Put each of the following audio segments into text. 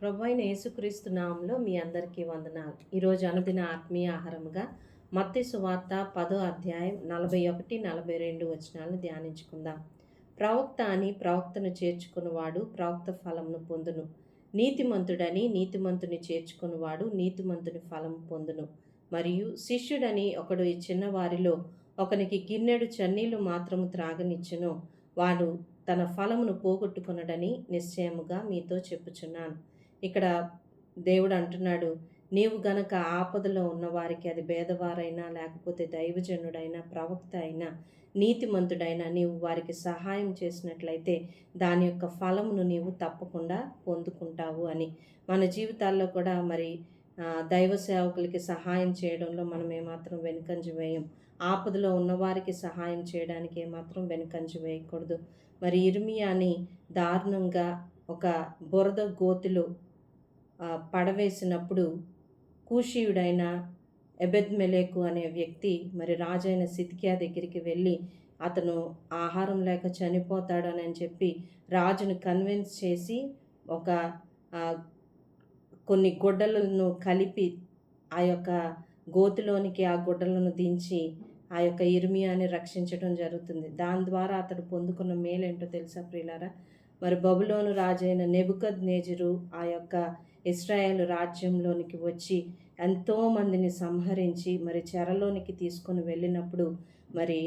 ప్రభువైన యేసుక్రీస్తు నామములో మీ అందరికీ వందనాలు. ఈరోజు అనుదిన ఆత్మీయ ఆహారముగా మత్తయి సువార్త 10వ అధ్యాయం 41, 42 వచనాలను ధ్యానించుకుందాం. ప్రవక్త అని ప్రవక్తను చేర్చుకున్నవాడు ప్రవక్త ఫలమును పొందును. నీతిమంతుడని నీతిమంతుని చేర్చుకున్నవాడు నీతిమంతుని ఫలము పొందును. మరియు శిష్యుడని ఒకడు ఈ చిన్నవారిలో ఒకనికి గిన్నెడు చన్నీళ్లు మాత్రము త్రాగనిచ్చును, వాడు తన ఫలమును పోగొట్టుకొనడని నిశ్చయముగా మీతో చెప్పుచున్నాను. ఇక్కడ దేవుడు అంటున్నాడు, నీవు గనక ఆపదలో ఉన్నవారికి, అది పేదవారైనా లేకపోతే దైవజనుడైనా ప్రవక్త అయినా నీతిమంతుడైనా, నీవు వారికి సహాయం చేసినట్లయితే దాని యొక్క ఫలమును నీవు తప్పకుండా పొందుకుంటావు అని. మన జీవితాల్లో కూడా మరి దైవ సేవకులకి సహాయం చేయడంలో మనం ఏమాత్రం వెనుకంజ వేయం. ఆపదలో ఉన్నవారికి సహాయం చేయడానికి ఏమాత్రం వెనుకంజ వేయకూడదు. మరి ఇర్మియాని దారుణంగా ఒక బురద గోతిలో పడవేసినప్పుడు కూషీయుడైన ఎబెద్మెలెకు అనే వ్యక్తి మరి రాజైన సిద్కియా దగ్గరికి వెళ్ళి అతను ఆహారం లేక చనిపోతాడని చెప్పి రాజును కన్విన్స్ చేసి ఒక కొన్ని గుడ్డలను కలిపి ఆ యొక్క గోతిలోనికి ఆ గుడ్డలను దించి ఆ యొక్క ఇర్మియాని రక్షించడం జరుగుతుంది. దాని ద్వారా అతడు పొందుకున్న మేలేంటో తెలుసా ప్రియులారా? మరి బబులోను రాజైన నెబుకద్నెజరు ఆ యొక్క ఇశ్రాయేలు రాజ్యంలోనికి వచ్చి ఎంతోమందిని సంహరించి మరి చెరలోనికి తీసుకొని వెళ్ళినప్పుడు మరి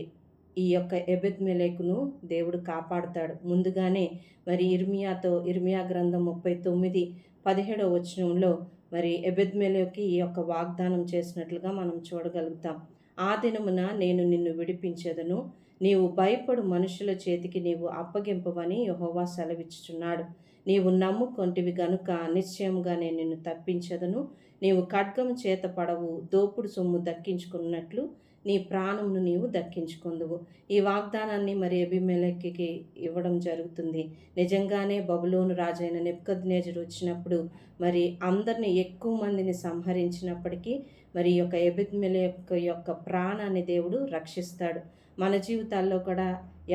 ఈ యొక్క ఎబెద్మెలెకును దేవుడు కాపాడుతాడు. ముందుగానే మరి ఇర్మియా గ్రంథం 39:17 వచనంలో మరి ఎబెద్మెలెకుకి ఈ యొక్క వాగ్దానం చేసినట్లుగా మనం చూడగలుగుతాం. ఆ దినమున నేను నిన్ను విడిపించెదను, నీవు భయపడు మనుషుల చేతికి నీవు అప్పగింపవని యెహోవా సెలవిచ్చుచున్నాడు. నీవు నమ్ముకొంటివి గనుక నిశ్చయముగా నేను నిన్ను తప్పించెదను. నీవు ఖడ్గము చేత పడవు, దోపుడు సొమ్ము దక్కించుకున్నట్లు నీ ప్రాణమును నీవు దక్కించుకొందువు. ఈ వాగ్దానాన్ని మరి ఎబెద్మెలెకుకి ఇవ్వడం జరుగుతుంది. నిజంగానే బబులోను రాజైన నెబుకద్నెజరు వచ్చినప్పుడు మరి అందరిని ఎక్కువ మందిని సంహరించినప్పటికీ మరి ఈ యొక్క ఎబెద్మెలెకు యొక్క ప్రాణాన్ని దేవుడు రక్షిస్తాడు. మన జీవితాల్లో కూడా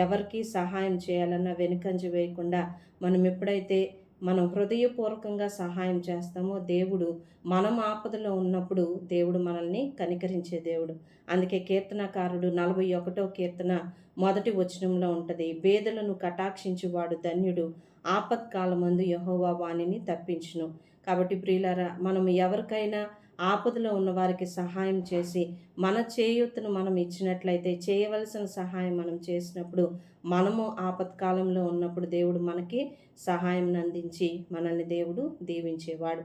ఎవరికి సహాయం చేయాలన్నా వెనుకంజ వేయకుండా మనం ఎప్పుడైతే మనం హృదయపూర్వకంగా సహాయం చేస్తామో దేవుడు మనం ఆపదలో ఉన్నప్పుడు దేవుడు మనల్ని కనికరించే దేవుడు. అందుకే కీర్తనకారుడు 41వ కీర్తన 1వ వచనంలో ఉంటుంది, పేదలను కటాక్షించువాడు ధన్యుడు, ఆపత్కాలమందు యెహోవా వానిని తప్పించును. కాబట్టి ప్రియులారా, మనం ఎవరికైనా ఆపదలో ఉన్న వారికి సహాయం చేసి మన చేయూతను మనం ఇచ్చినట్లయితే, చేయవలసిన సహాయం మనం చేసినప్పుడు, మనము ఆపత్కాలంలో ఉన్నప్పుడు దేవుడు మనకి సహాయం అందించి మనల్ని దేవుడు దీవించేవాడు.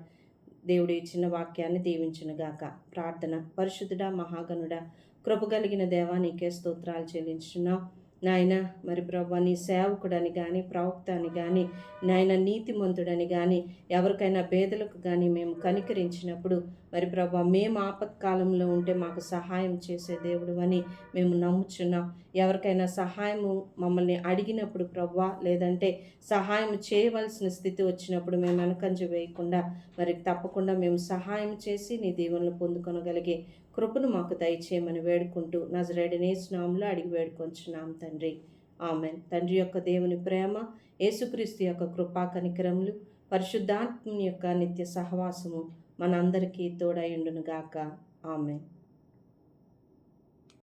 దేవుడు ఇచ్చిన వాక్యాన్ని దీవించునుగాక. ప్రార్థన. పరిశుద్ధుడా, మహాగణుడా, కృప కలిగిన దేవా, నీకే స్తోత్రాలు చెల్లించున్నాం నాయన. మరి ప్రభా, నీ సేవకుడని కానీ ప్రవక్త అని కానీ నాయన నీతిమంతుడని కానీ ఎవరికైనా పేదలకు కానీ మేము కనికరించినప్పుడు మరి ప్రభా, మేము ఆపత్కాలంలో ఉంటే మాకు సహాయం చేసే దేవుడు అని మేము నమ్ముచున్నాం. ఎవరికైనా సహాయము మమ్మల్ని అడిగినప్పుడు ప్రభా, లేదంటే సహాయం చేయవలసిన స్థితి వచ్చినప్పుడు మేము వెనకంజ వేయకుండా మరి తప్పకుండా మేము సహాయం చేసి నీ దీవెనలు పొందుకొనగలిగే కృపను మాకు దయచేయమని వేడుకుంటూ నజరేయుడైన యేసు నామములో అడిగి వేడుకొంచున్నాం తండ్రి. ఆమెన్. తండ్రి యొక్క దేవుని ప్రేమ, యేసుక్రీస్తు యొక్క కృపా కనికరములు, పరిశుద్ధాత్మ యొక్క నిత్య సహవాసము మనందరికీ తోడై ఉండును గాక. ఆమెన్.